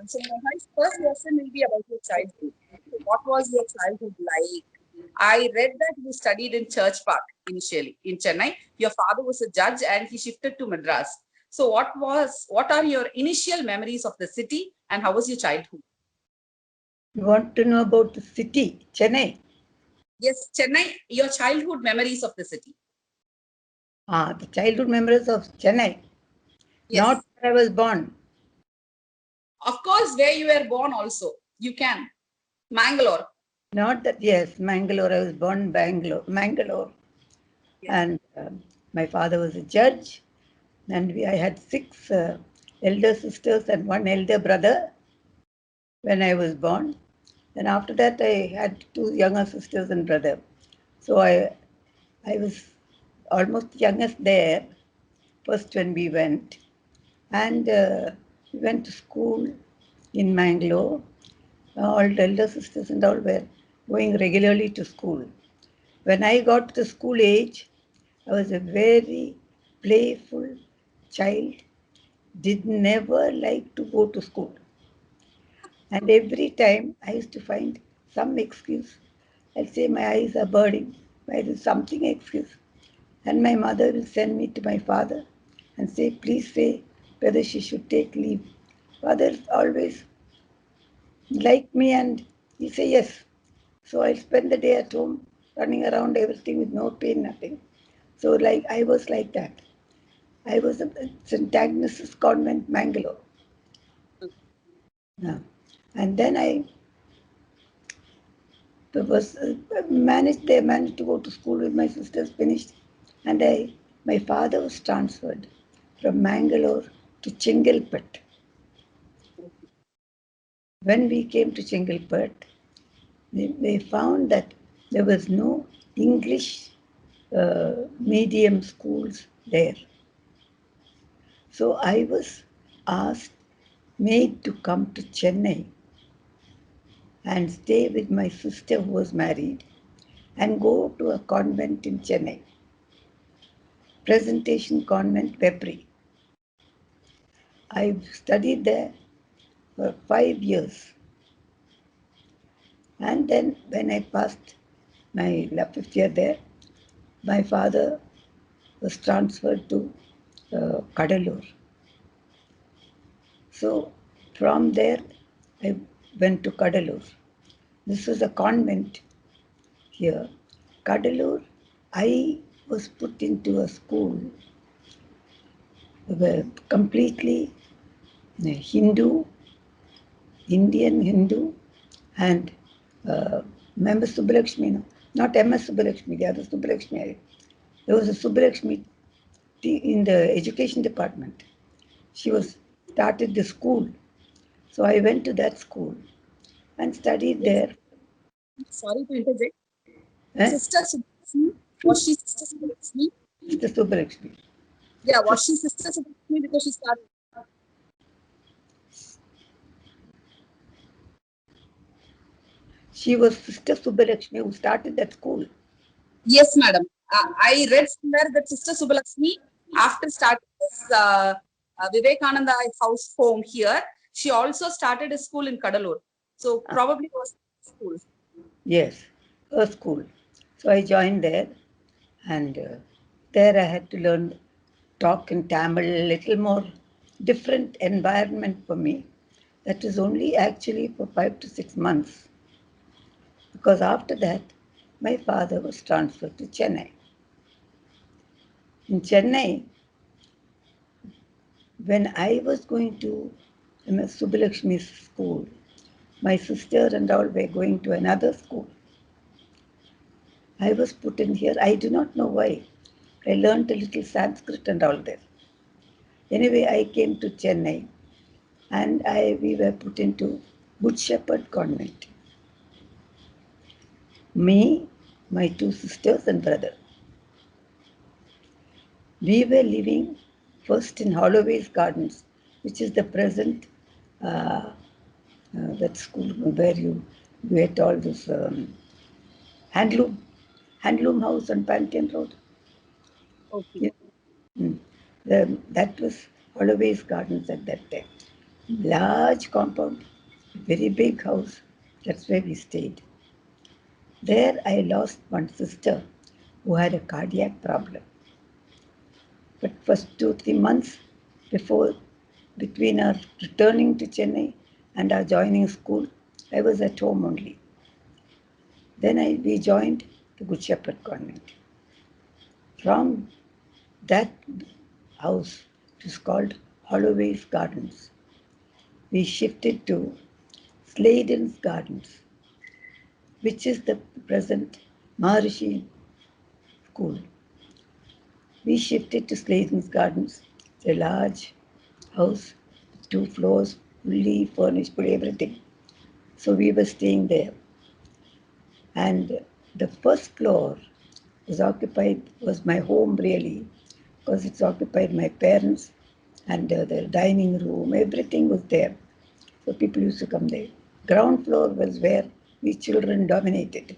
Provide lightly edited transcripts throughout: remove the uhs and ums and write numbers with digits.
So my first question will be about your childhood. So what was your childhood like? I read that you studied in Church Park initially in Chennai. Your father was a judge and he shifted to Madras. So what are your initial memories of the city and how was your childhood? You want to know about the city, Chennai? Yes, Chennai, your childhood memories of the city. The childhood memories of Chennai. Yes. Not where I was born. Of course, where you were born also. You can. Mangalore. Not that, yes, Mangalore. I was born in Mangalore. Yes. And my father was a judge. And I had 6 elder sisters and 1 elder brother when I was born. Then after that, I had 2 younger sisters and brother. So I was almost youngest there, first when we went. And we went to school in Mangalore. All the elder sisters and all were going regularly to school. When I got to the school age, I was a very playful child, did never like to go to school. And every time I used to find some excuse. I'll say my eyes are burning, I do something excuse. And my mother will send me to my father and say, please say whether she should take leave. Father always like me and he say yes. So I'll spend the day at home running around everything with no pain, nothing. So like I was like that. I was at St. Agnes's Convent, Mangalore. Yeah. And then I was managed to go to school with my sisters, finished. And my father was transferred from Mangalore to Chengalpet. When we came to Chengalpet, they found that there was no English medium schools there. So I was asked, made to come to Chennai and stay with my sister who was married and go to a convent in Chennai, Presentation Convent, Pepri. I studied there for 5 years. And then when I passed my 5th year there, my father was transferred to Kadalur. So from there, I went to Kadalur. This was a convent here. Kadalur, I was put into a school where completely Hindu, Indian Hindu, and Member Subbalakshmi, no, not MS Subbalakshmi, the other Subbalakshmi. There was a Subbalakshmi in the education department. She was started the school. So I went to that school and studied Yes. there. Sorry to interject. Eh? Sister Subbalakshmi, was she Sister Subbalakshmi? Sister Subbalakshmi. Yeah, was she Sister Subbalakshmi because she started? She was Sister Subbalakshmi who started that school. Yes, madam. I read somewhere that Sister Subbalakshmi, after starting this Vivekananda house home here, she also started a school in Kadalur. So probably it was school. Yes, her school. So I joined there, and there I had to learn talk in Tamil, a little more different environment for me. That was only actually for 5 to 6 months, because after that, my father was transferred to Chennai. In Chennai, when I was going to Subbalakshmi's school, my sister and all were going to another school. I was put in here. I do not know why. I learned a little Sanskrit and all this. Anyway, I came to Chennai and we were put into Good Shepherd Convent. Me, my 2 sisters and brother. We were living first in Holloway's Gardens, which is the present that school where you get all this handloom house on Pantheon Road. Okay. Yeah. That was Holloway's Gardens at that time. Large compound, very big house. That's where we stayed. There I lost one sister who had a cardiac problem. But first 2 3 months before, between our returning to Chennai and our joining school, I was at home only. Then we joined the Good Shepherd Convent. From that house, it is called Holloway's Gardens, we shifted to Sladen's Gardens, which is the present Maharishi School. We shifted to Sladen's Gardens. It's a large house, 2 floors, fully furnished, fully everything. So we were staying there. And the first floor was my home really, because it's occupied my parents and the dining room, everything was there. So people used to come there. Ground floor was where we children dominated.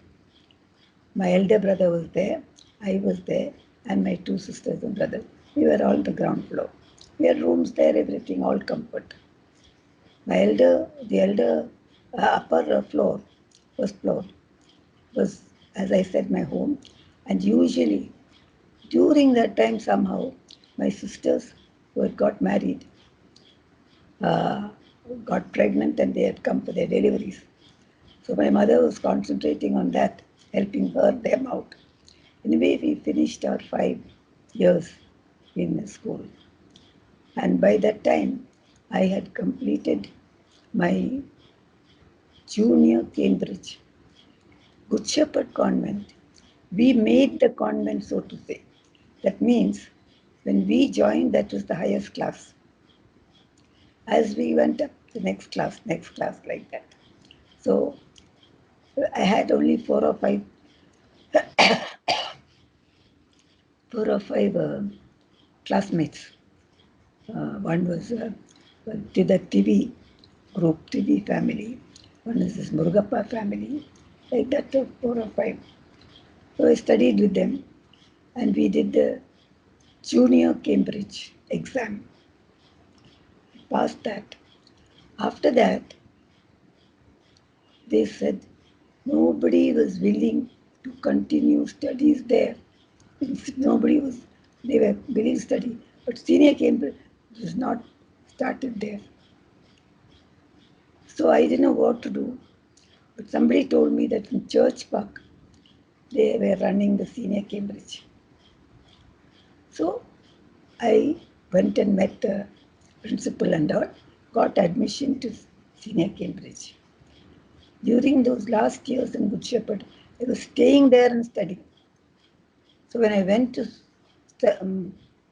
My elder brother was there, I was there, and my 2 sisters and brothers. We were all on the ground floor. We had rooms there, everything, all comfort. The upper floor, first floor, was, as I said, my home. And usually, during that time, somehow, my sisters who had got married uh, got pregnant and they had come for their deliveries. So my mother was concentrating on that, helping them out. Anyway, we finished our 5 years in school. And by that time, I had completed my junior Cambridge. Good Shepherd Convent. We made the convent, so to say. That means when we joined, that was the highest class. As we went up, the next class, like that. So I had only four or five classmates. One was to the TV group, TV family. One is this Murugappa family. Like that, 4 or 5. So I studied with them and we did the junior Cambridge exam. Passed that. After that, they said nobody was willing to continue studies there. Nobody was, they were willing to study. But senior Cambridge was not started there. So I didn't know what to do. But somebody told me that in Church Park, they were running the senior Cambridge. So I went and met the principal and all, got admission to senior Cambridge. During those last years in Good Shepherd, I was staying there and studying. So when I went to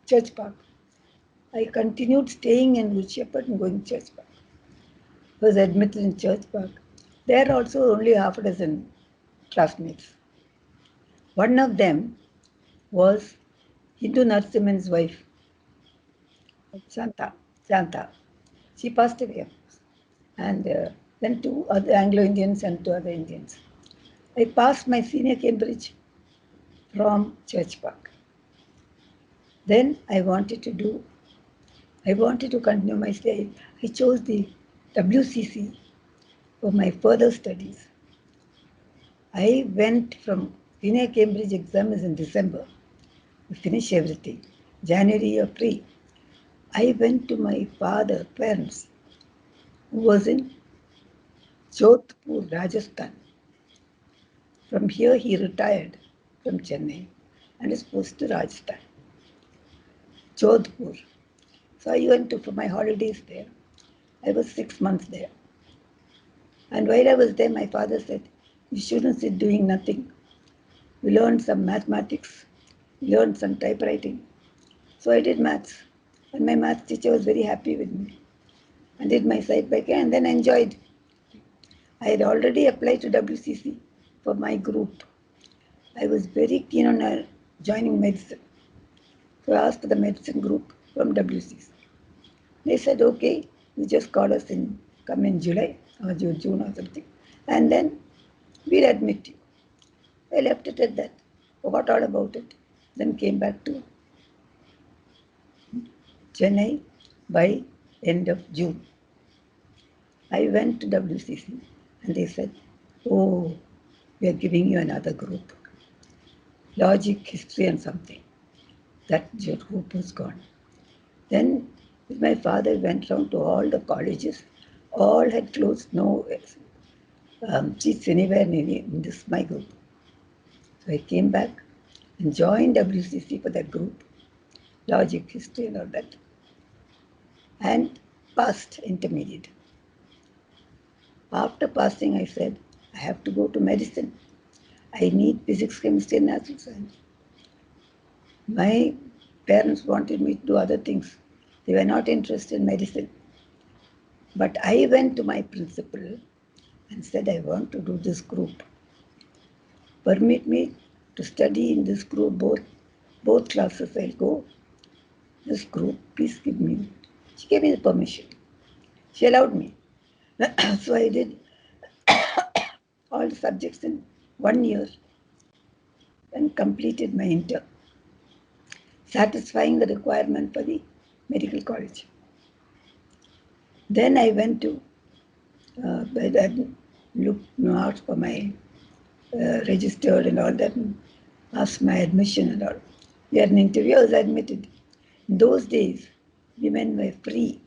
Church Park, I continued staying in Good Shepherd and going to Church Park. I was admitted in Church Park. There also only half a dozen classmates. One of them was Hindu Narasimhan's wife, Shanta. Shanta. She passed away, and then 2 other Anglo-Indians and 2 other Indians. I passed my senior Cambridge from Church Park. Then I wanted to continue my study. I chose the WCC for my further studies. I went from senior Cambridge exam is in December. We finish everything. January you're free. I went to my parents, who was in Jodhpur, Rajasthan. From here he retired from Chennai and is posted to Rajasthan, Jodhpur. So I went for my holidays there. I was 6 months there. And while I was there, my father said, you shouldn't sit doing nothing. We learned some mathematics, we learned some typewriting. So I did maths. And my maths teacher was very happy with me. And did my side by and then enjoyed. I had already applied to WCC for my group. I was very keen on joining medicine. So I asked for the medicine group from WCC. They said, okay, you just call us come in July or June or something. And then we'll admit you. I left it at that, forgot all about it. Then came back to Chennai by end of June. I went to WCC and they said, oh, we are giving you another group, logic, history, and something. That your group was gone. Then with my father went round to all the colleges. All had closed, no seats anywhere in this my group. So I came back and joined WCC for that group, logic, history, and all that, and passed intermediate. After passing, I said, I have to go to medicine. I need physics, chemistry, and natural science. My parents wanted me to do other things. They were not interested in medicine. But I went to my principal and said, I want to do this group. Permit me to study in this group, both classes I'll go. This group, please give me. She gave me the permission. She allowed me. So I did all the subjects in 1 year and completed my intern, satisfying the requirement for the medical college. Then I went to looked out for my registered and all that, and asked my admission and all. We had an interview, I was admitted. In those days, women were free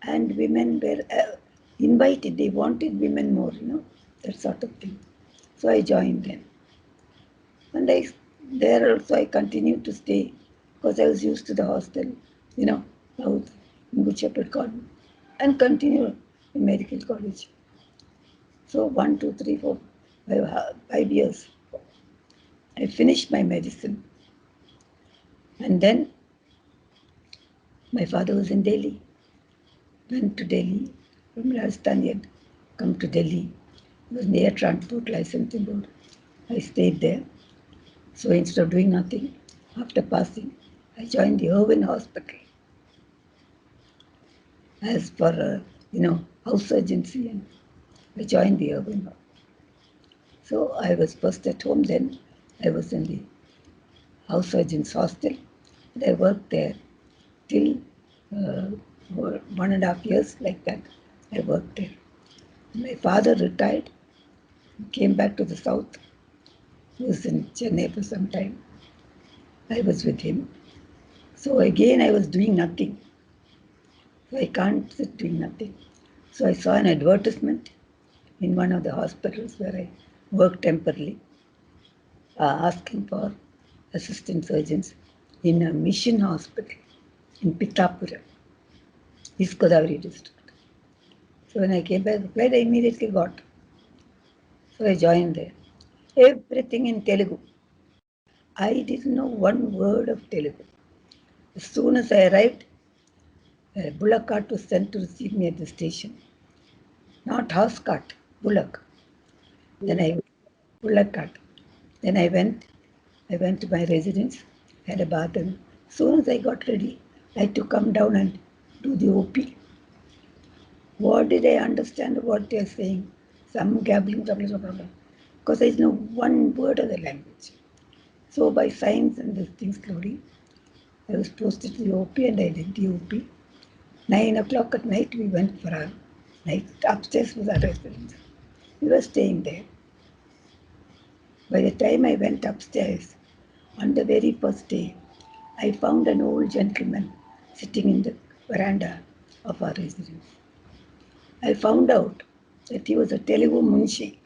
and women were invited. They wanted women more, that sort of thing. So I joined them. And there also I continued to stay because I was used to the hostel, out in Good Shepherd Convent, and continued in medical college. So 1, 2, 3, 4, 5 years. I finished my medicine. And then my father was in Delhi. Went to Delhi from Rajasthan. He had come to Delhi. It was near Transport Licensing Board. I stayed there. So instead of doing nothing, after passing, I joined the Irvine Hospital as for house surgency, and I joined the Irvine. So I was first at home, then I was in the house surgeon's hostel. And I worked there till 1.5 years, like that. I worked there. My father retired, came back to the south. He was in Chennai for some time. I was with him. So again, I was doing nothing. So I can't sit doing nothing. So I saw an advertisement in one of the hospitals where I worked temporarily, asking for assistant surgeons in a mission hospital in Pittapura, East Godavari district. So when I came back, applied, I immediately got. So I joined there. Everything in Telugu. I didn't know one word of Telugu. As soon as I arrived, a bullock cart was sent to receive me at the station. Not horse cart, bullock. Then I bullock cart. Then I went to my residence, had a bath, and as soon as I got ready, I had to come down and do the OP. What did I understand what they are saying? Some gabbling, blah, blah, blah, blah, because I didn't know one word of the language. So by signs and these things slowly, I was posted to the OP and I did the OP. 9 o'clock at night, we went for our night. Upstairs was our residence. We were staying there. By the time I went upstairs, on the very first day, I found an old gentleman sitting in the veranda of our residence. I found out that he was a Telugu munshi.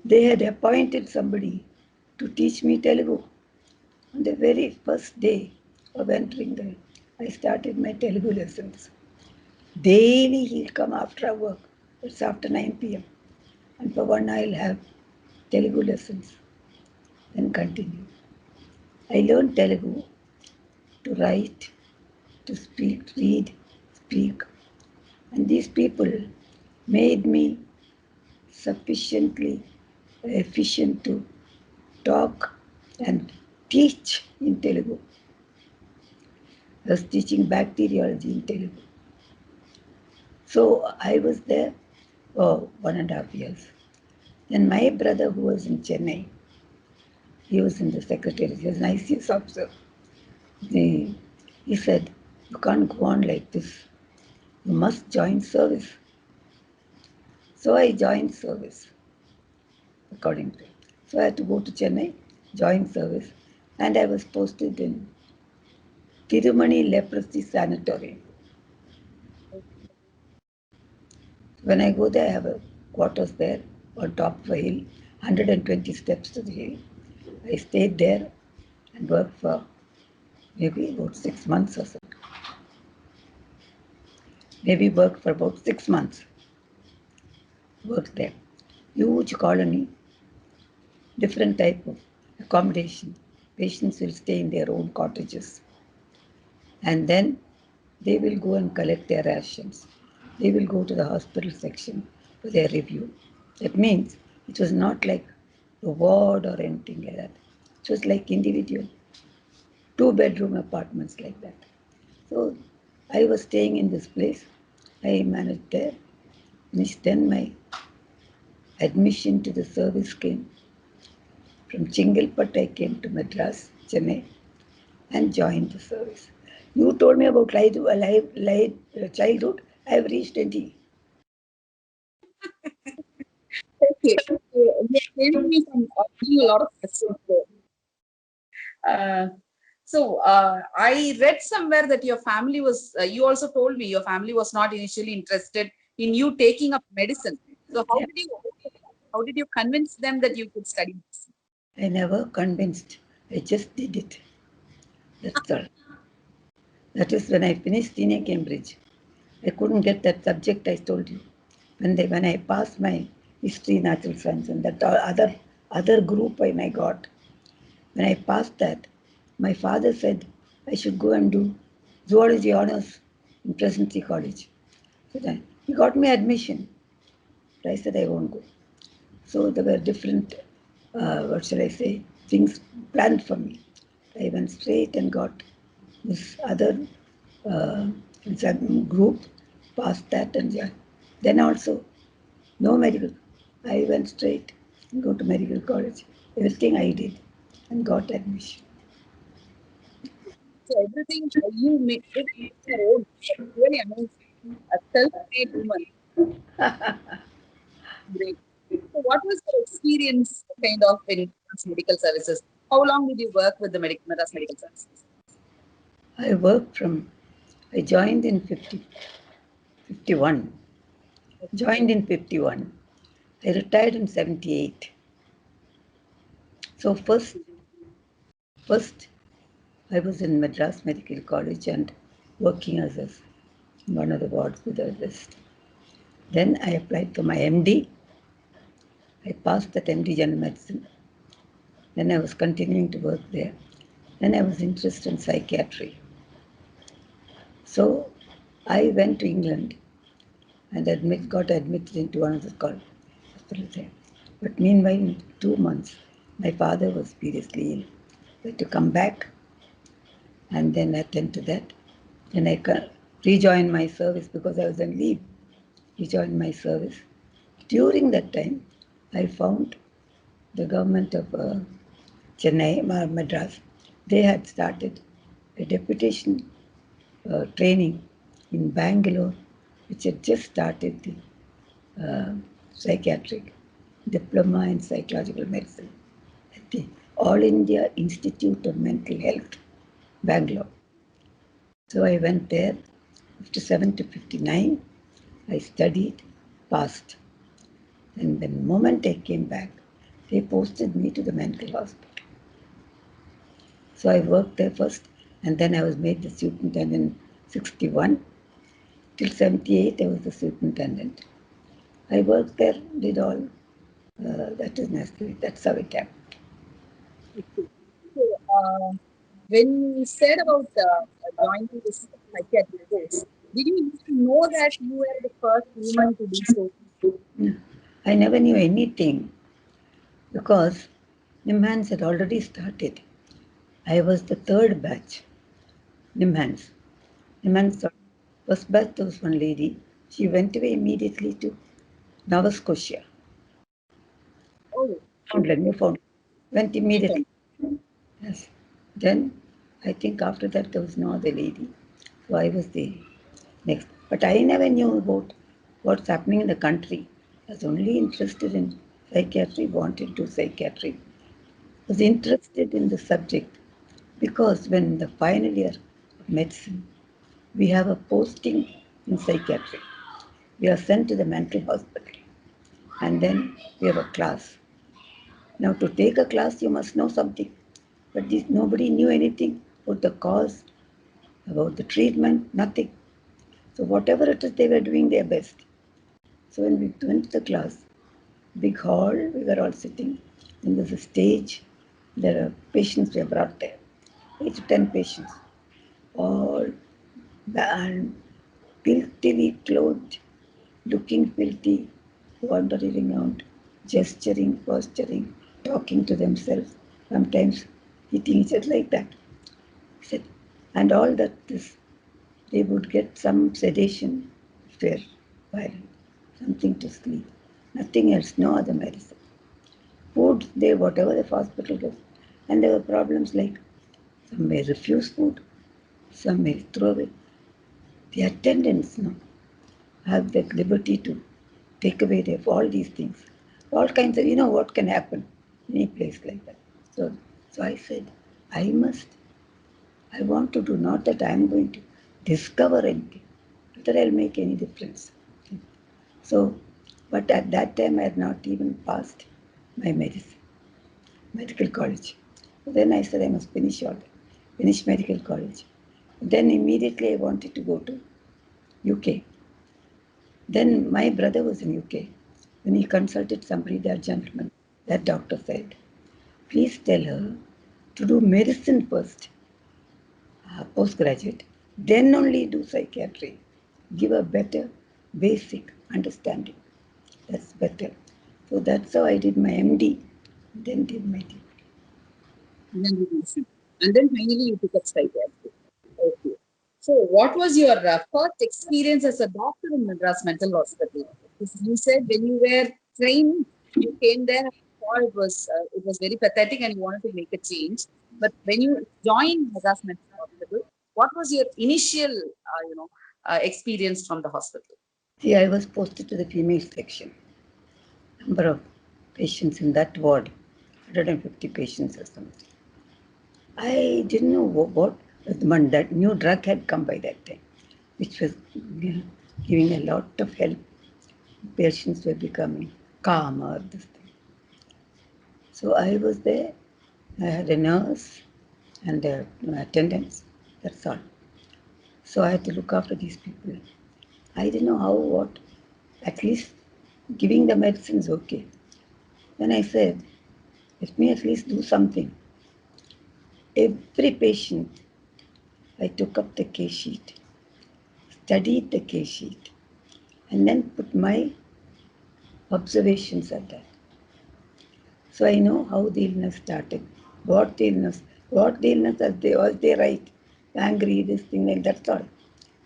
They had appointed somebody to teach me Telugu. On the very first day of entering there, I started my Telugu lessons. Daily he'll come after our work. It's after 9 p.m. And for 1 hour I'll have Telugu lessons. Then continue. I learned Telugu to write, to speak, read, speak. And these people made me sufficiently efficient to talk and teach in Telugu. I was teaching bacteriology in Telugu. So I was there for 1.5 years. Then my brother, who was in Chennai, he was in the secretariat, he was an ICS officer. He said, you can't go on like this. You must join service. So I joined service according to it. So I had to go to Chennai, join service, and I was posted in Tirumani Leprosy Sanatorium. When I go there, I have a quarters there on top of a hill, 120 steps to the hill. I stayed there and worked for maybe about 6 months or so. Maybe worked for about 6 months. Worked there. Huge colony, different type of accommodation. Patients will stay in their own cottages. And then they will go and collect their rations. They will go to the hospital section for their review. That means it was not like a ward or anything like that. It was like individual, two-bedroom apartments like that. So I was staying in this place. I managed there. Then my admission to the service came. From Chingalput, I came to Madras, Chennai, and joined the service. You told me about childhood. I have reached 20. Okay. So you saved me from asking a lot of questions there. Uh, I read somewhere that your family was, you also told me your family was not initially interested in you taking up medicine. So how Yeah. did you how did you convince them that you could study medicine? I never convinced. I just did it. That's all. That is when I finished senior Cambridge. I couldn't get that subject I told you. When I passed my history, natural science, and that other group when I got, when I passed that, my father said I should go and do zoology honors in Presidency College. So then he got me admission. But I said I won't go. So there were different, what shall I say, things planned for me. I went straight and got this other uh, group, passed that, and yeah. Then also, no medical. I went straight and go to medical college. Everything I did and got admission. So everything you did on your own. That's really amazing. A self-made woman. Great. So what was your experience kind of in Madras medical services? How long did you work with the Madras medical services? I worked from, I joined in 51. Joined in 51. I retired in 78. So first I was in Madras Medical College and working as one of the wards with the list. Then I applied for my MD. I passed that MD General Medicine. Then I was continuing to work there. Then I was interested in psychiatry. So I went to England and got admitted into one of the hospitals there. But meanwhile, in 2 months, my father was seriously ill. I had to come back and then attend to that. Then I rejoined my service because I was on leave. Rejoined my service. During that time, I found the government of Chennai, Madras, they had started a deputation training in Bangalore, which had just started the psychiatric diploma in psychological medicine at the All India Institute of Mental Health, Bangalore. So I went there, 57 to 59. I studied, passed. And the moment I came back, they posted me to the mental hospital. So I worked there first, and then I was made the superintendent in 61. Till 78, I was the superintendent. I worked there, did all. That is necessary. That's how it happened. Okay. So, when you said about joining this psychiatric course, did you used to know that you were the first woman to do so? No, I never knew anything because NIMHANS had already started. I was the third batch, NIMHANS. NIMHANS, first batch, there was one lady. She went away immediately to Nova Scotia. Oh, Newfoundland. Went Newton. immediately. Yes. Then I think after that there was no other lady. So I was the next. But I never knew about what's happening in the country. I was only interested in psychiatry, wanted to do psychiatry. Was interested in the subject because when the final year of medicine, we have a posting in psychiatry. We are sent to the mental hospital and then we have a class. Now, to take a class, you must know something. But nobody knew anything about the cause, about the treatment, nothing. So, whatever it is, they were doing their best. So, when we went to the class, big hall, we were all sitting. Then there's a stage. There are patients were brought there, 8 to 10 patients, all and filthily clothed, looking filthy, wandering around, gesturing, posturing, talking to themselves, sometimes hitting each other like that. He said, and all that this, they would get some sedation if they're violent, something to sleep, nothing else, no other medicine. Food, they whatever the hospital gives. And there were problems like some may refuse food, some may throw away. The attendants now have that liberty to take away their, all these things. All kinds of, what can happen in any place like that. So, so I said, I must, I want to do, not that I am going to discover anything, whether I'll make any difference. So, but at that time I had not even passed my medicine, medical college. So then I said I must finish all that, finish medical college. Then immediately I wanted to go to UK. Then my brother was in UK. When he consulted somebody, that gentleman, that doctor said, please tell her to do medicine first, postgraduate, then only do psychiatry. Give a better basic understanding. That's better. So that's how I did my MD, then did my DD. And then medicine. And then finally you took up psychiatry. Okay. So, what was your first experience as a doctor in Madras Mental Hospital? Because you said when you were trained, you came there and thought it was very pathetic and you wanted to make a change. But when you joined Madras Mental Hospital, what was your initial, experience from the hospital? See, I was posted to the female section. Number of patients in that ward, 150 patients or something. I didn't know what that new drug had come by that time, which was giving a lot of help. Patients were becoming calmer. This thing. So I was there. I had a nurse and attendants. That's all. So I had to look after these people. I didn't know how, what. At least giving the medicines okay. Then I said, let me at least do something. Every patient, I took up the case sheet, studied the case sheet, and then put my observations at that. So I know how the illness started, what the illness was they right, angry, this thing, like that's all.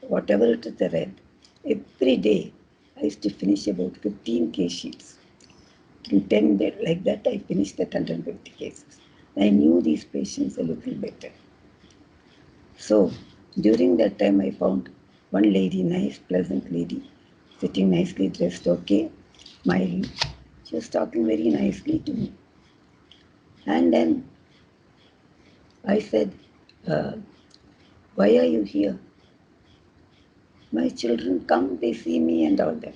Whatever it is they read. Every day I used to finish about 15 case sheets. In 10 days, like that, I finished that 150 cases. I knew these patients a little better. So during that time, I found one lady, nice, pleasant lady, sitting nicely dressed, okay, smiling. She was talking very nicely to me. And then I said, uh, why are you here? My children come, they see me and all that.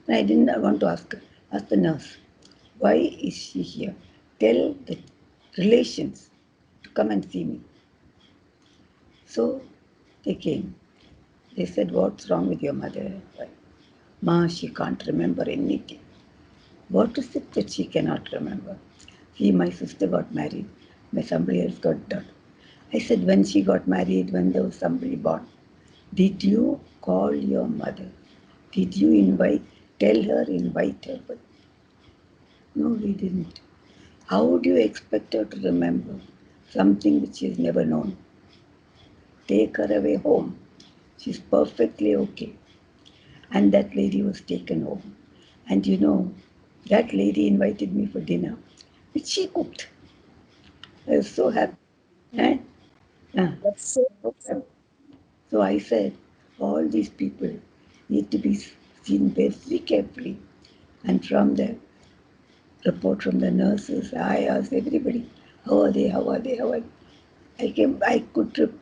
And I didn't want to ask her, ask the nurse, why is she here? Tell the relations to come and see me. So they came. They said, what's wrong with your mother? Ma, she can't remember anything. What is it that she cannot remember? See, my sister got married. Somebody else got done. I said, when she got married, when there was somebody born, did you call your mother? Did you invite her? But no, we didn't. How do you expect her to remember something which she's never known? Take her away home. She's perfectly okay. And that lady was taken home. And that lady invited me for dinner, which she cooked. I was so happy. Eh? Yeah. That's so So I said, all these people, need to be seen very carefully. And from the report from the nurses, I asked everybody, how are they, how are they, how are they? I could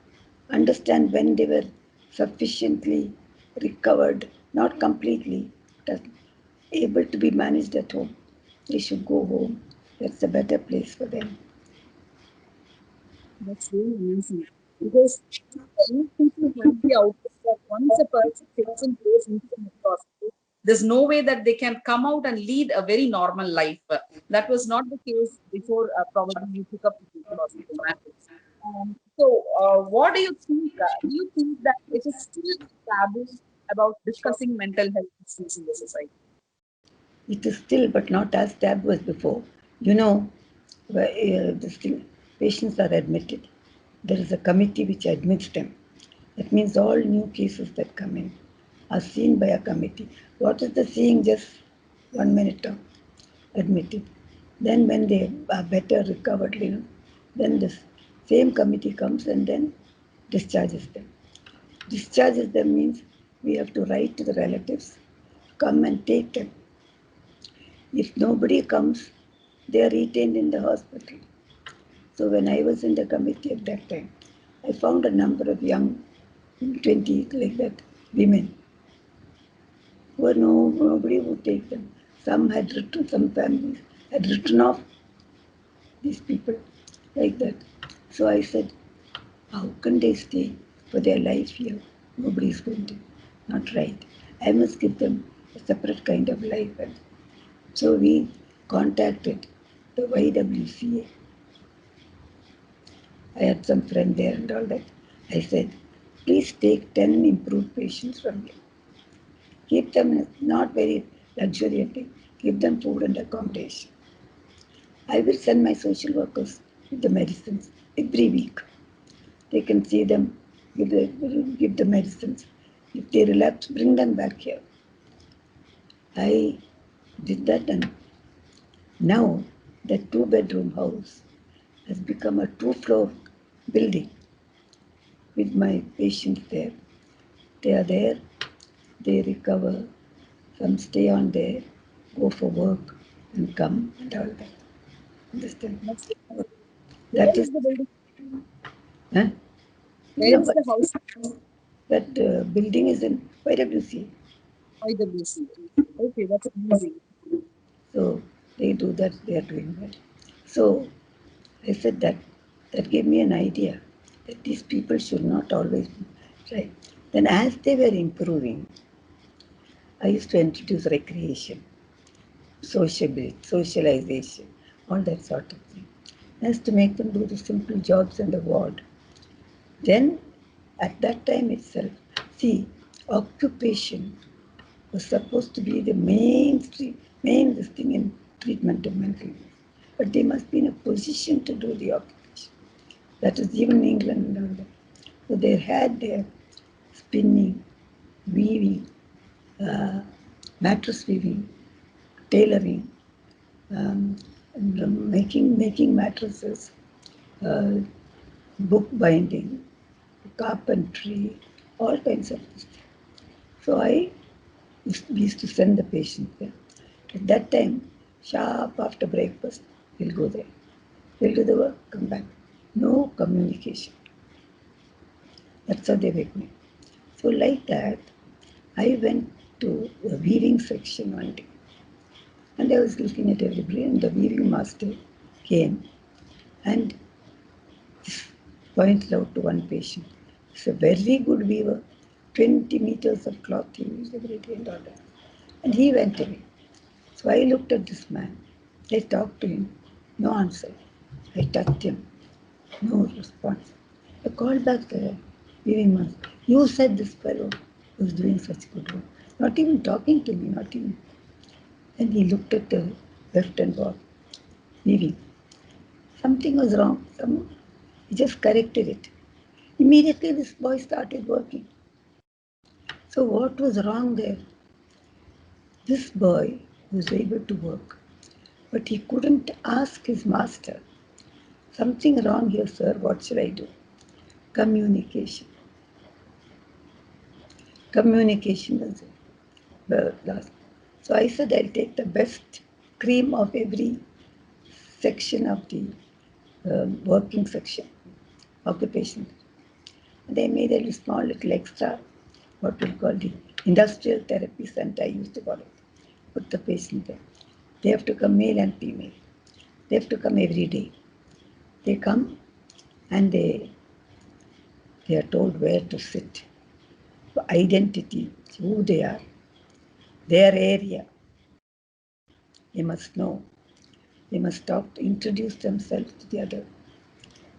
understand when they were sufficiently recovered, not completely, but able to be managed at home. They should go home. That's a better place for them. That's really amazing. Because you people have the outlook that once a person patient goes into the hospital, there's no way that they can come out and lead a very normal life. That was not the case before probably you took up the hospital matters. What do you think? Do you think that it is still taboo about discussing mental health issues in the society? It is still, but not as taboo as before. You know, where, this thing, patients are admitted. There is a committee which admits them. That means all new cases that come in are seen by a committee. What is the seeing? Just 1 minute of admitted. Then when they are better recovered, then the same committee comes and then discharges them. Discharges them means we have to write to the relatives, come and take them. If nobody comes, they are retained in the hospital. So when I was in the committee at that time, I found a number of young, 20s like that, women, who nobody would take them. Some families had written off these people like that. So I said, how can they stay for their life here? Nobody is going to. Not right. I must give them a separate kind of life. And so we contacted the YWCA. I had some friend there and all that. I said, please take 10 improved patients from here. Keep them not very luxuriantly. Give them food and accommodation. I will send my social workers with the medicines every week. They can see them, give the medicines. If they relapse, bring them back here. I did that, and now that 2-bedroom house has become a 2-floor building with my patients there. They are there, they recover, some stay on there, go for work and come and all that. Understand? That's, That where is, is the building? huh? Where No, is but the house? that building is in YWC. IWC. Okay, that's amazing. So they do that, they are doing that. So I said that gave me an idea that these people should not always be right. Then as they were improving, I used to introduce recreation, socialization, all that sort of thing. As to make them do the simple jobs in the ward. Then at that time itself, see, occupation was supposed to be the main this thing in treatment of mental illness. But they must be in a position to do the occupation. That is even England and all that. So they had their spinning, weaving, uh, mattress weaving, tailoring, um, making mattresses, uh, book binding, carpentry, all kinds of things. So we used to send the patient there. At that time, sharp after breakfast, we'll go there. We'll do the work, come back. No communication. That's how they wake me. So like that, I went to the weaving section one day. And I was looking at everybody, and the weaving master came and pointed out to one patient. He's a very good weaver, 20 meters of cloth he used every day and all that. And he went away. So I looked at this man. I talked to him. No answer. I touched him. No response. I called back the weaving master. You said this fellow was doing such good work. Not even talking to me, not even. And he looked at the left and wall, weaving. Something was wrong. He just corrected it. Immediately this boy started working. So what was wrong there? This boy was able to work, but he couldn't ask his master, something wrong here, sir, what should I do? Communication. Communication was it. last. So I said I'll take the best cream of every section of the working section, occupation. They made a small little extra, what we call the industrial therapy center, I used to call it. Put the patient there. They have to come, male and female. They have to come every day. They come and they are told where to sit. Identity, who they are, their area. They must know. They must talk to introduce themselves to the other,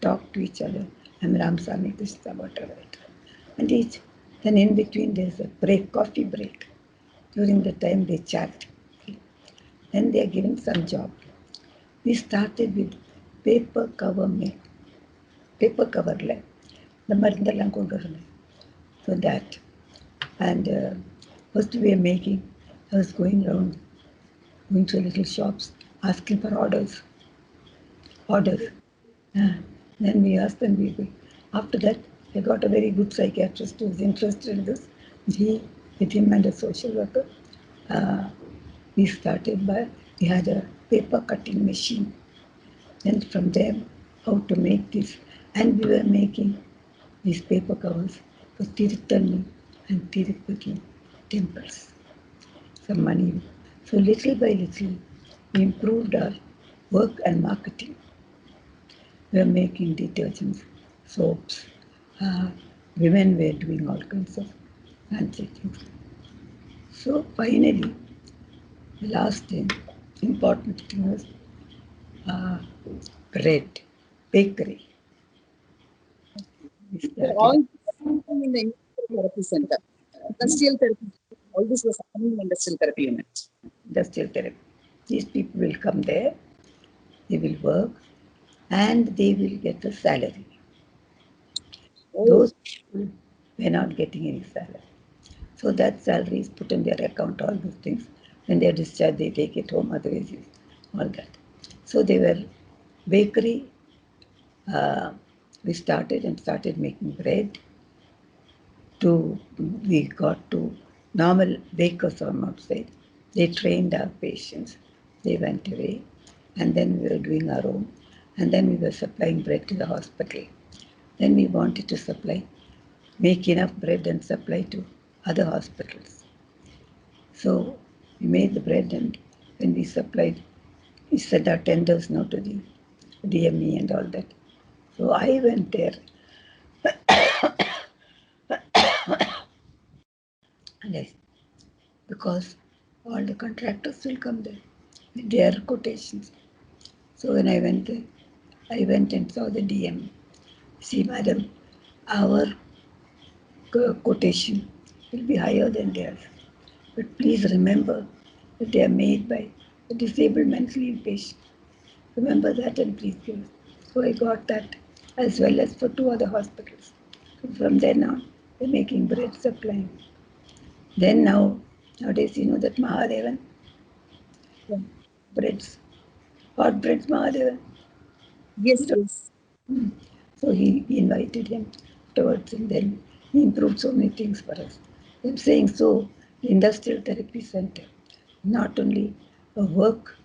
talk to each other. I'm Ramsami Krishna, whatever. And each, then in between there's a break, coffee break. During the time they chat. Then they are given some job. We started with paper cover make, paper cover lab. The மருந்தெல்லாம் கொண்டு வரணும். So that. And first we are making, I was going around, going to little shops, asking for orders. Orders. Then we asked them people. After that, I got a very good psychiatrist who was interested in this. He, with him and a social worker, uh, we started by, we had a paper cutting machine. Then from there, how to make this. And we were making these paper covers for Tiruthalli and Tirupati temples. Some money. So little by little, we improved our work and marketing. We were making detergents, soaps. Women were doing all kinds of fancy things. So finally, the last thing, important thing was uh, bread, bakery. We So started all this happening in the industrial therapy center. Industrial therapy. All this was happening in the industrial therapy unit. industrial therapy. These people will come there, they will work, and they will get a salary. Oh, Those people were not getting any salary. So that salary is put in their account, all those things. When they are discharged, they take it home, otherwise, all that. So they were bakery. We started making bread. We got to normal bakers from outside. They trained our patients. They went away, and then we were doing our own, and then we were supplying bread to the hospital. Then we wanted to make enough bread and supply to other hospitals. So we made the bread, and when we supplied, we sent our tenders now to the DME and all that. So I went there, and because all the contractors will come there with their quotations. So when I went there, I went and saw the DM. See, madam, our quotation will be higher than theirs. But please remember that they are made by a disabled mentally ill patient. Remember that and please give us. So I got that as well as for two other hospitals. So from then on, they're making bread supplying. Then nowadays, you know that Mahadevan yeah. breads, hot breads Mahadevan. Yes, yes. So he invited him towards, and then he improved so many things for us. I'm saying so, the industrial therapy center, not only a work,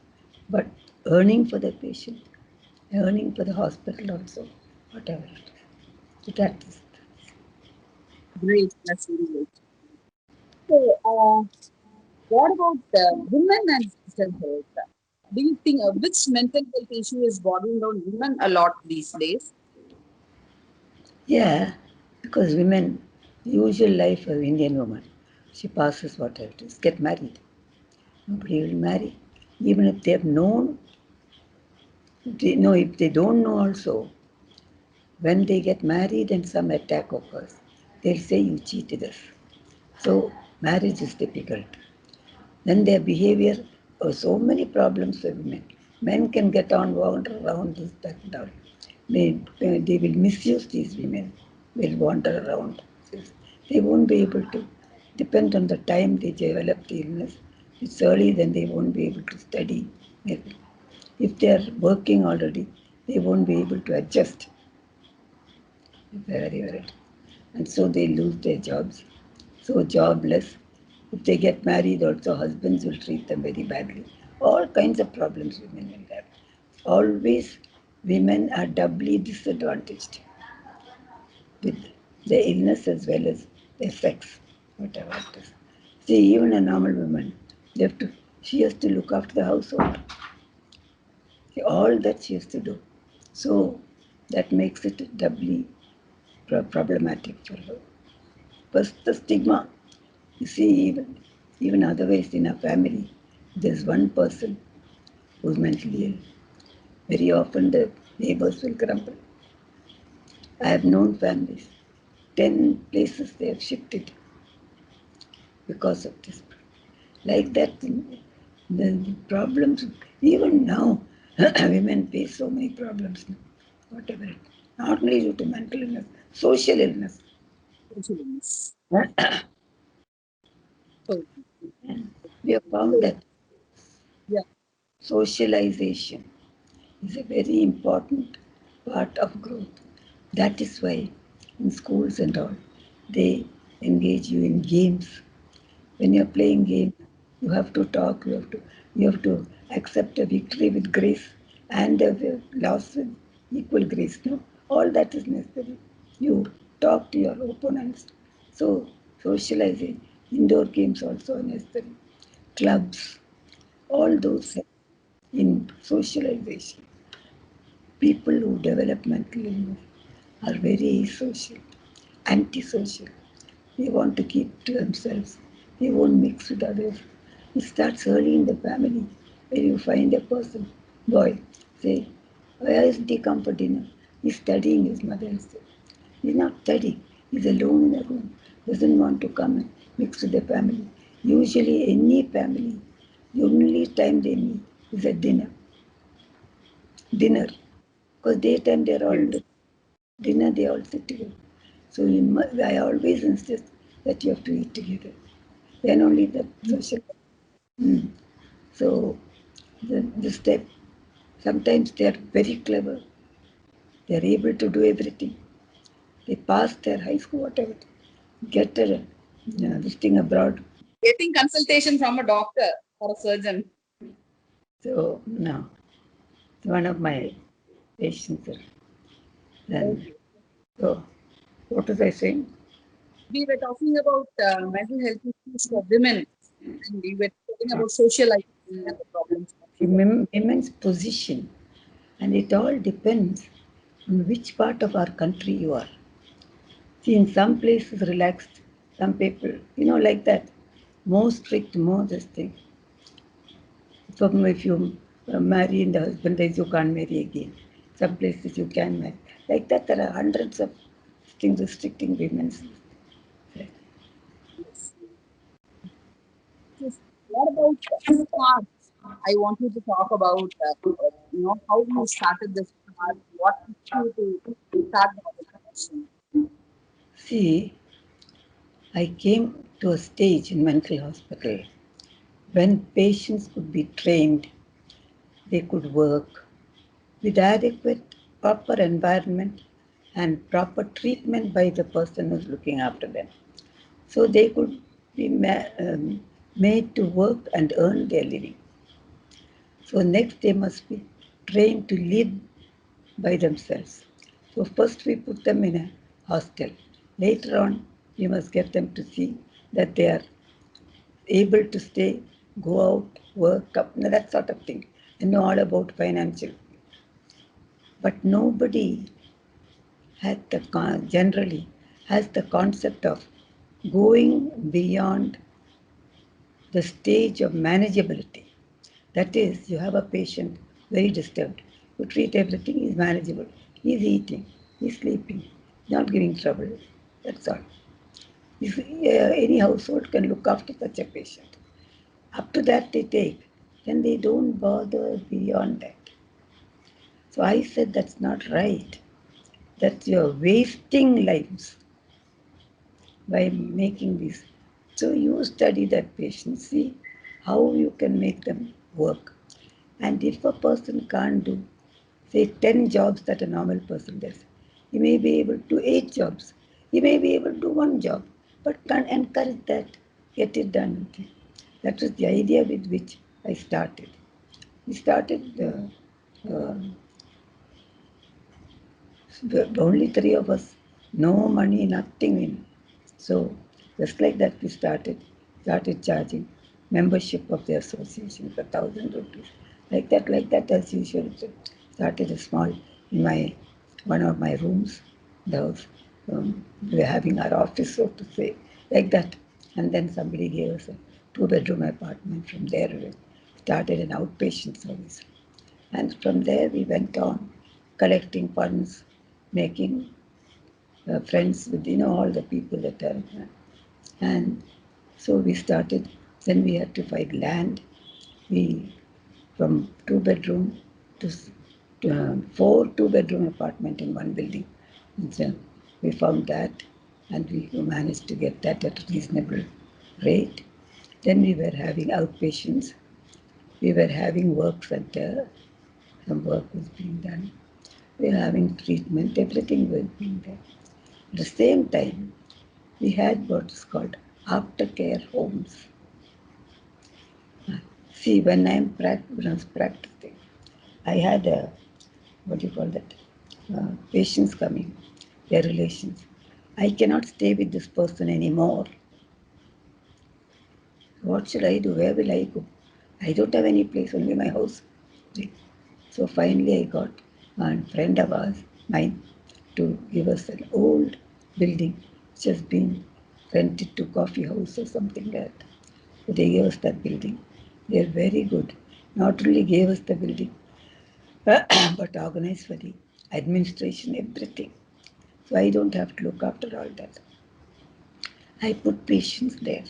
but earning for the patient, earning for the hospital also, whatever it is. So that is, Great. That's really great. So, what about women and mental health? Do you think which mental health issue is bothering down women a lot these days? yeah, because women, the usual life of Indian woman, she passes whatever it is, get married. Nobody will marry. Even if they have known, if they don't know also, when they get married and some attack occurs, they'll say you cheated us. So marriage is difficult. Then their behavior, so many problems with women. Men can get on, wander around this, that, and all. They will misuse these women, will wander around. They won't be able to depend on the time they develop the illness. It's early, then they won't be able to study. If they are working already, they won't be able to adjust very, very. And so they lose their jobs. So jobless, If they get married, also husbands will treat them very badly. All kinds of problems women will have. Always, women are doubly disadvantaged with their illness as well as their sex, whatever it is. See, even a normal woman, she has to look after the household. See, all that she has to do. So that makes it doubly problematic for her. First, the stigma. You see, even otherwise in a family, there's one person who's mentally ill. Very often the neighbors will grumble. I have known families, 10 places they have shifted because of this. Like that, the problems, even now, women face so many problems now, whatever. Not only due to mental illness, social illness. Social illness. So, And we have found so, that yeah. socialization is a very important part of growth. That is why in schools and all, they engage you in games. When you're playing games, you have to talk, you have to accept a victory with grace and a loss with equal grace. No, all that is necessary. You talk to your opponents. So socializing, indoor games also are necessary. Clubs, all those help in socialization. People who develop mental illness are very social, antisocial. They want to keep to themselves. They won't mix with others. It starts early in the family. When you find a person, boy, say, where is he come for dinner? He's studying, his mother will say. He's not studying. He's alone in a room. Doesn't want to come and mix with the family. Usually, any family, the only time they meet is at dinner. Dinner. Because daytime they're all Yes. dinner they all sit together. So I always insist that you have to eat together. Then only the social. Mm. So the step. Sometimes they are very clever. They are able to do everything. They pass their high school, whatever. Get a this thing abroad. Getting consultation from a doctor or a surgeon. So no, one of my patients. Then Okay. so what was I saying? We were talking about mental health issues for women, and we were talking about socializing and the problems. Women's position, and it all depends on which part of our country you are. See, in some places relaxed, some people, like that, more strict, more this thing. Some if you marry and the husband dies, you can't marry again. Some places you can marry. Like that, there are hundreds of things restricting women's. Yes. Yes. What about start? I want you to talk about how you started this start. What pushed you to start the organization? See, I came to a stage in mental hospital when patients could be trained, they could work with adequate, proper environment and proper treatment by the person who's looking after them. So they could be made to work and earn their living. So next they must be trained to live by themselves. So first we put them in a hostel. Later on, we must get them to see that they are able to stay, go out, work up, that sort of thing, and know all about financial. But nobody generally has the concept of going beyond the stage of manageability. That is, you have a patient very disturbed. You treat everything, he's manageable. He's eating, he's sleeping, not giving trouble. That's all. If, any household can look after such a patient. Up to that they take, then they don't bother beyond that. So I said that's not right. That you're wasting lives by making this. So you study that patient, see how you can make them work. And if a person can't do, say, 10 jobs that a normal person does, he may be able to do 8 jobs. He may be able to do one job, but can't encourage that. get it done. That was the idea with which I started. We started only three of us, no money, nothing in. So just like that, we started charging membership of the association for 1,000 rupees. Like that, as usual. So started a small in my one of my rooms, the house. We were having our office, so to say, like that. And then somebody gave us a two-bedroom apartment. From there, we started an outpatient service. And from there, we went on collecting funds, making friends with all the people that are. And so we started. Then we had to find land. We from two-bedroom to four two-bedroom apartment in one building. And so we found that, and we managed to get that at a reasonable rate. Then we were having outpatients. We were having work center. Some work was being done. We were having treatment. Everything was being done. At the same time, we had what is called aftercare homes. See, when I was practicing, I had what do you call that? Patients coming, their relations. I cannot stay with this person anymore. What should I do? Where will I go? I don't have any place, only my house. So finally, I got a friend of ours, mine, to give us an old building which has been rented to coffee house or something like that. So they gave us that building. They are very good. Not only gave us the building, but organized for the administration, everything. So I don't have to look after all that. I put patients there,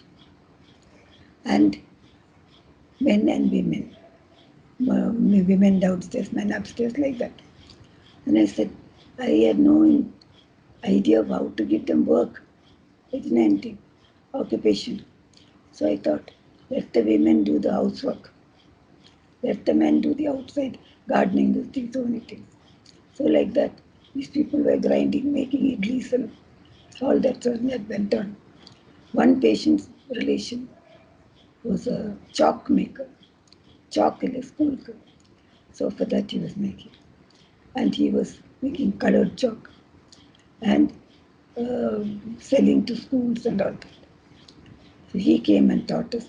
and men and women, women downstairs, men upstairs, like that. And I said, I had no idea of how to give them work. I didn't have anything, occupation. So I thought, let the women do the housework. Let the men do the outside gardening, those things, so many things. So like that, these people were grinding, making idlis and all that sort that went on. One patient's relation was a chalk maker, chalk in a school. So for that he was making. And he was making colored chalk and uh, selling to schools and all that. So he came and taught us.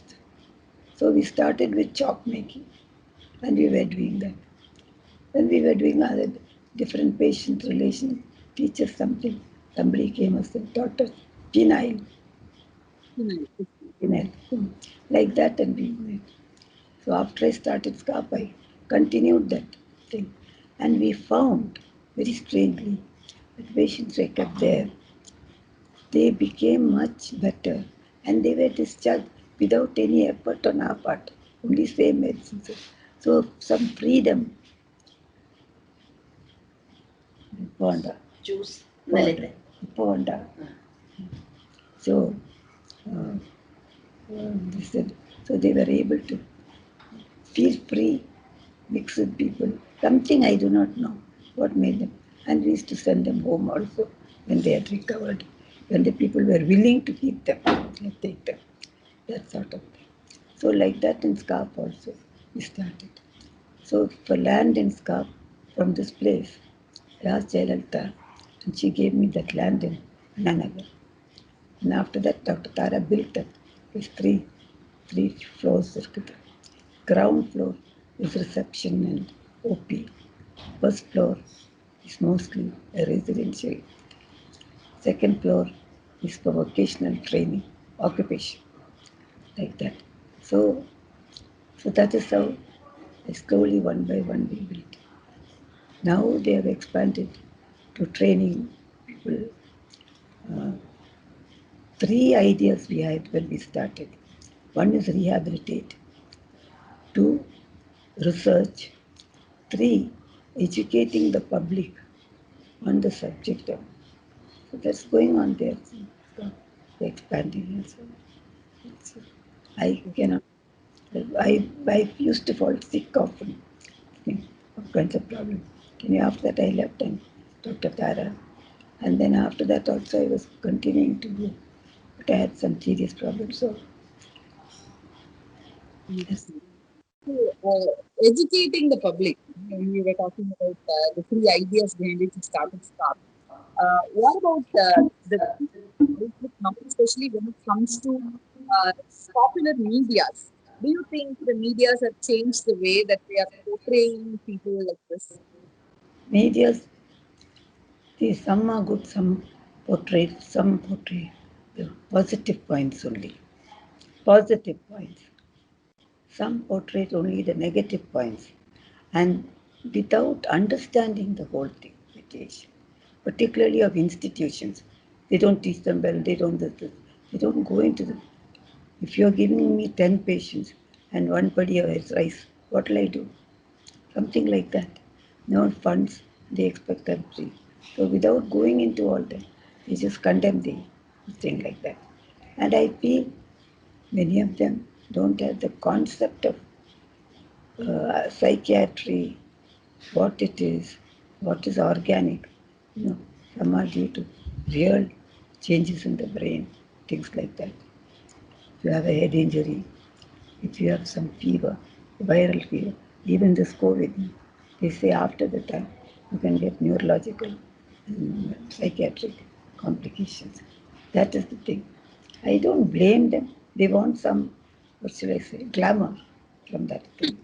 So we started with chalk making and we were doing that. Then we were doing other different patient relations, teach us something. Somebody came and taught us penile, penile, like that, and we made. So after I started SCAP, I continued that thing. And we found, very strangely, that patients were kept there. They became much better and they were discharged without any effort on our part, only same medicines. So some freedom. Ponda. Juice. Ponda. Ponda. So uh, they said, so they were able to feel free, mix with people. Something I do not know what made them. And we used to send them home also when they had recovered, when the people were willing to keep them, take them, that sort of thing. So like that in Scarp also we started. So for land in Scarp from this place, I asked Jayalalitha and she gave me that land in Nanagar. And after that, Dr. Tara built that. It's three floors. Ground floor is reception and OP. First floor is mostly a residential. Second floor is for vocational training, occupation, like that. So, so that is how slowly one by one we built. Now they have expanded to training people. Uh, Three ideas we had when we started. One is rehabilitate, two, research, three, educating the public on the subject of. So that's going on there. So expanding and so on. So I cannot. I used to fall sick often. All kinds of problems. After that I left and Dr. Tara. And then after that also I was continuing to go. But I had some serious problems. So Interesting. So, educating the public, when we were talking about the three ideas behind which you started START, what about the outlook now, especially when it comes to uh, popular medias? Do you think the medias have changed the way that they are portraying people like this? Medias, see, some are good, some portray the positive points only. Positive points. Some portray only the negative points. And without understanding the whole thing, situation, particularly of institutions, they don't teach them well, they don't go into the. If you're giving me 10 patients and one body has rice, what will I do? Something like that. No funds, they expect them free. So without going into all that, they just condemn the thing like that. And I feel many of them don't have the concept of psychiatry, what it is, what is organic. Some are due to real changes in the brain, things like that. If you have a head injury, if you have some fever, viral fever, even this COVID, they say after the time you can get neurological and psychiatric complications. That is the thing. I don't blame them. They want some, what should I say, glamour from that thing.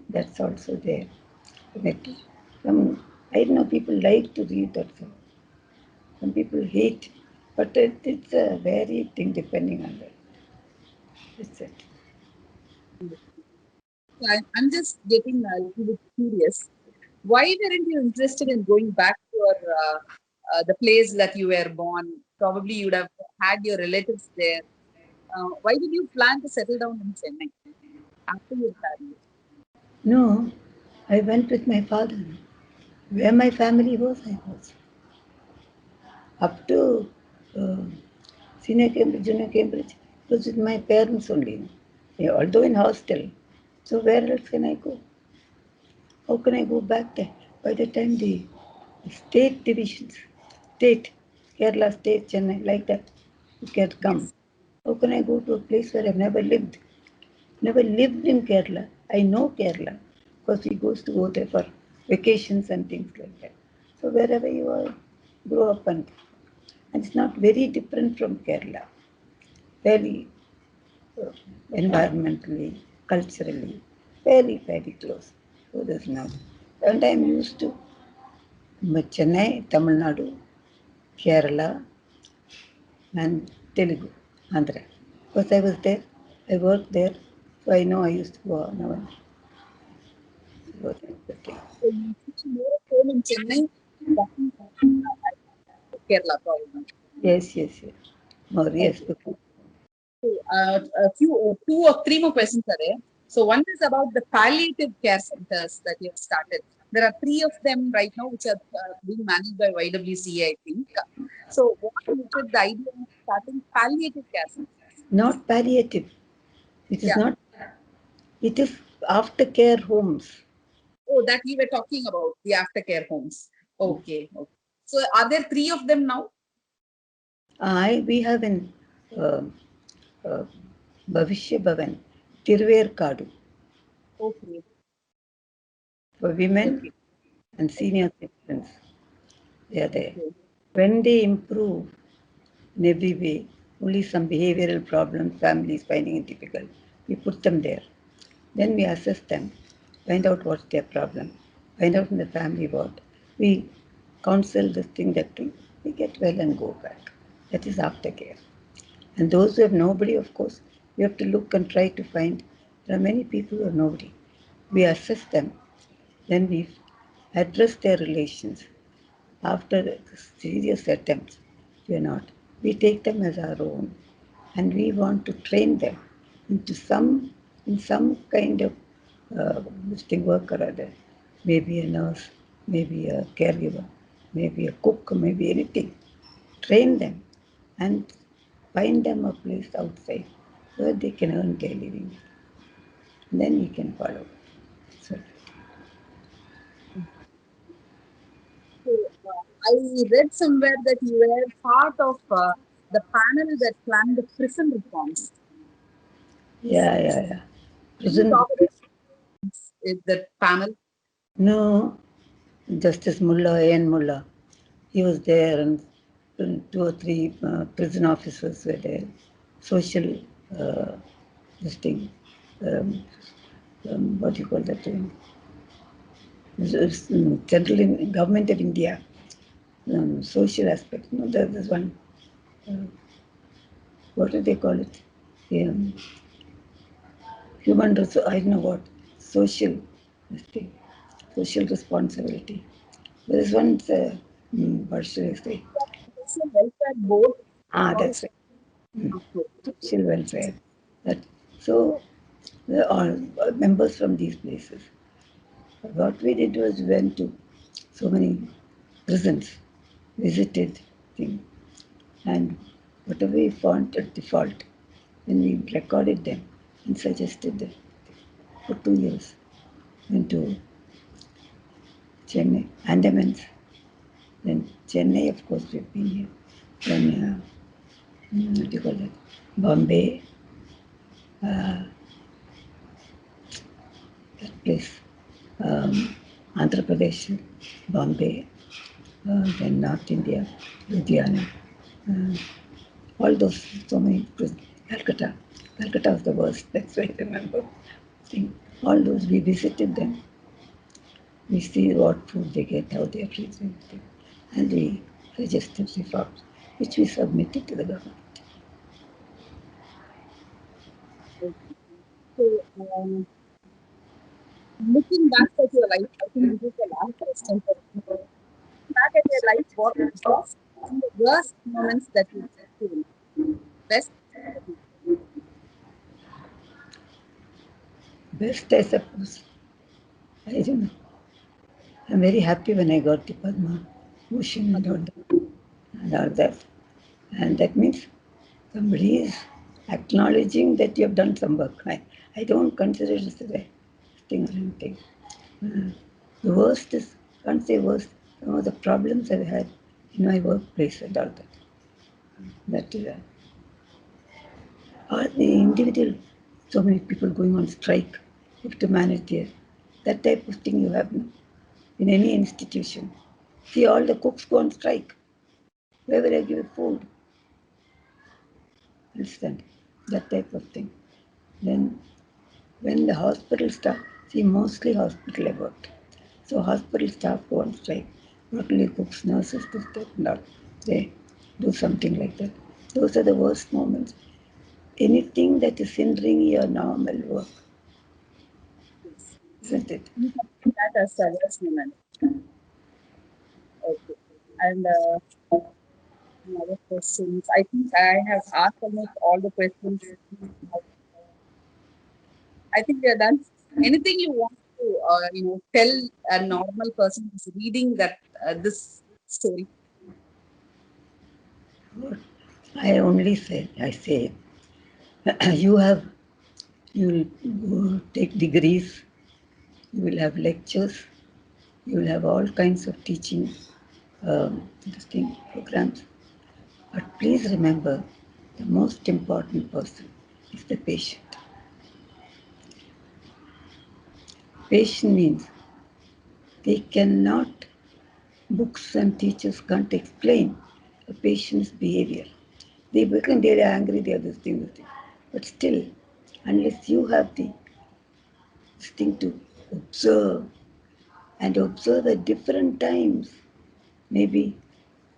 That's also there. But I don't know, people like to read that. Some people hate, but it's a varied thing depending on that. It's it. I'm just getting a little bit curious. Why weren't you interested in going back to your the place that you were born? Probably you'd have had your relatives there. Why did you plan to settle down in Chennai after your married? No, I went with my father. Where my family was, I was. Up to uh, senior Cambridge, junior Cambridge, it was with my parents only. Yeah, although in hostel. So where else can I go? How can I go back there? By the time the state divisions, state, Kerala state, Chennai, like that, you can come. Yes. How can I go to a place where I've never lived? Never lived in Kerala. I know Kerala because he goes to go there for vacations and things like that. So wherever you are, grow up and it's not very different from Kerala. Fairly uh, environmentally, culturally, fairly close. So there's not. And I'm used to Chennai, Tamil Nadu, Kerala, and Telugu, Andhra. Because I was there, I worked there, so I know I used to go on. So that's the thing. So you feel more at home in Chennai than Kerala, probably. Yes, yes, yes. More, yes. Okay. So, a few, two or three more questions are there. So one is about the palliative care centers that you have started. There are three of them right now, which are being managed by YWCA, I think. So what motivated the idea of starting palliative care centers? Not palliative. It is Yeah. not, it is aftercare homes. Oh, that we were talking about, the aftercare homes. Okay. Okay. So are there three of them now? We have in uh, uh, Bhavishya Bhavan, Tirverkadu, Okay. for women Okay. and senior citizens. They are there. Okay. When they improve in every way, only some behavioral problems, families finding it difficult, we put them there. Then we assess them, find out what's their problem, find out in the family what. We counsel this thing, that thing, we get well and go back. That is aftercare. And those who have nobody, of course, we have to look and try to find. There are many people who have nobody. We assess them, then we address their relations. After serious attempts, we are not. We take them as our own, and we want to train them into in some kind of work or other. Maybe a nurse, maybe a caregiver, maybe a cook, maybe anything. Train them and find them a place outside where they can earn their living. Then we can follow. So, So, I read somewhere that you were part of the panel that planned the prison reforms. yeah, yeah, yeah. Can you prison. talk about the panel? No, Justice Mullah, A.N. Mullah. He was there, and two or three prison officers were there. Social, uh, this thing, um, what do you call that thing? Central government of India, social aspect. No, there's one. Uh, what do they call it? Um, human resource. I don't know what. Social, this thing, social responsibility. There is one. What should I say? Social welfare board. Ah, How that's is right. Social welfare. That so there are members from these places. What we did was went to so many prisons, visited things, and whatever we found at the fault, when we recorded them and suggested them for 2 years, went to Chennai, Andamans, then Chennai, of course, we've been here, then what do you call that, Bombay, that place, um, Andhra Pradesh, Bombay, then North India, Ludhiana, uh, all those, so many, Calcutta. Calcutta was the worst, that's why I remember. All those, we visited them. We see what food they get, how they are treated, and we suggested reforms, which we submitted to the government. so, looking back at your life, I think this is the last question for you. Back at your life, what was the worst moments that you feel? Best that you Best, I suppose, I don't know. I'm very happy when I got the Padma Bhushan and all that. And that means somebody is acknowledging that you have done some work. I don't consider it as a thing or anything. The worst is, can't say worst, some of the problems I've had in my workplace and all that. That or the individual, so many people going on strike, you have to manage there. That type of thing you have in any institution. See, all the cooks go on strike. Where will I give food? Understand? That type of thing. Then, when the hospital staff, see, mostly hospital I worked. So, hospital staff go on strike. Not only cooks, nurses, this, that, and all. They do something like that. Those are the worst moments. Anything that is hindering your normal work, isn't it? can see that as Saradha Menon. Okay. And another questions. I think I have asked almost all the questions. I think we are done. Anything you want to, tell a normal person who's reading that this story? I only say, I say, you have, you will take degrees, you will have lectures, you will have all kinds of teaching this thing, programs. But please remember, the most important person is the patient. Patient means they cannot, books and teachers can't explain a patient's behavior. They become, they're angry, they are this thing, this thing. But still, unless you have the this thing to observe and observe at different times, maybe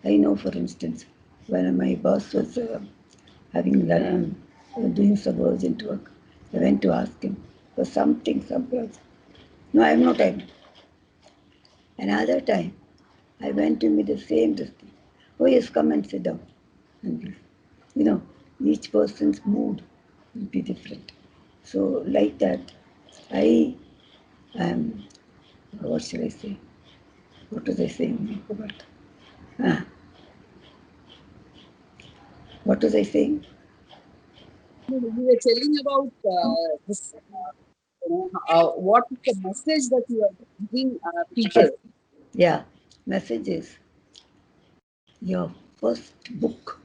I know, for instance, when my boss was doing some urgent work, I went to ask him for something, some project. No, I have no time. Another time, I went to meet the same thing. Oh yes, come and sit down. And you know, each person's mood will be different. So like that, I am. What should I say? What was I saying? I forgot. Ah, what was I saying? You were telling about this, what is the message that you are giving people? Yeah, messages. Your first book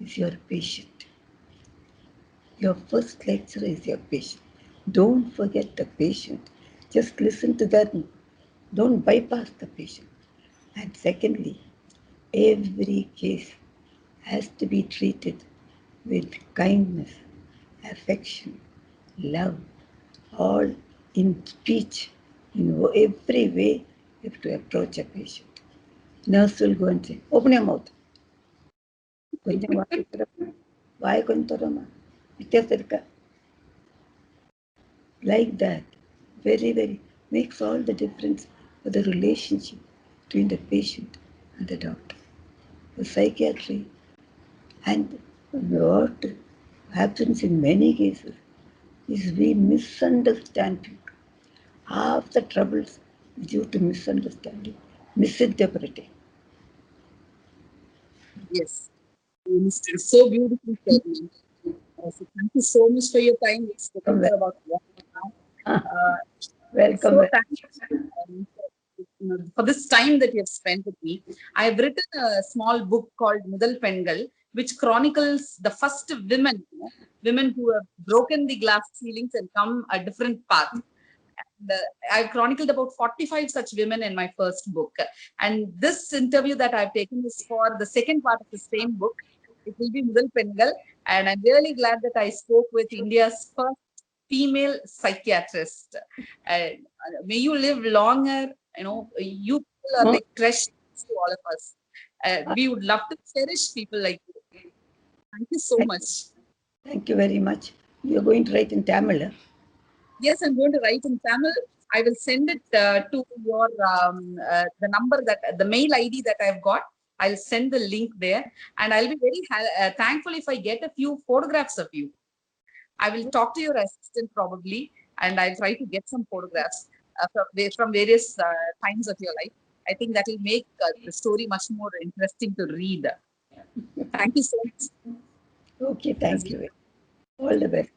is your patient. Your first lecturer is your patient. Don't forget the patient. Just listen to that. Don't bypass the patient. And secondly, every case has to be treated with kindness, affection, love, all in speech, in every way you have to approach a patient. Nurse will go and say, open your mouth. కొంచెం వాయి కొంచెం తరమ్మా ఇచ్చేసరిక like that. Very, very makes all the difference for the relationship between the patient and the doctor. For psychiatry, and what happens in many cases is we misunderstand people. Half the troubles is due to misunderstanding, misinterpreting. Yes. So beautifully said, ma'am. So thank you so much for your time. We've spoken for about 1 hour now. Welcome. So thanks for this time that you have spent with me. I have written a small book called Mudal Pengal, which chronicles the first women, women who have broken the glass ceilings and come a different path. And, I've chronicled about 45 such women in my first book. And this interview that I've taken is for the second part of the same book. It will be Mudal Pengal. And I'm really glad that I spoke with India's first female psychiatrist. And may you live longer. You people are like precious to all of us. We would love to cherish people like you. Thank you so much. Thank you very much. You're going to write in Tamil. Huh? Yes, I'm going to write in Tamil. I will send it to your the number that the mail ID that I've got. I'll send the link there, and I'll be very thankful if I get a few photographs of you. I will talk to your assistant probably, and I'll try to get some photographs from various times of your life. I think that will make the story much more interesting to read. Thank you so much. Okay, thank you. All the best.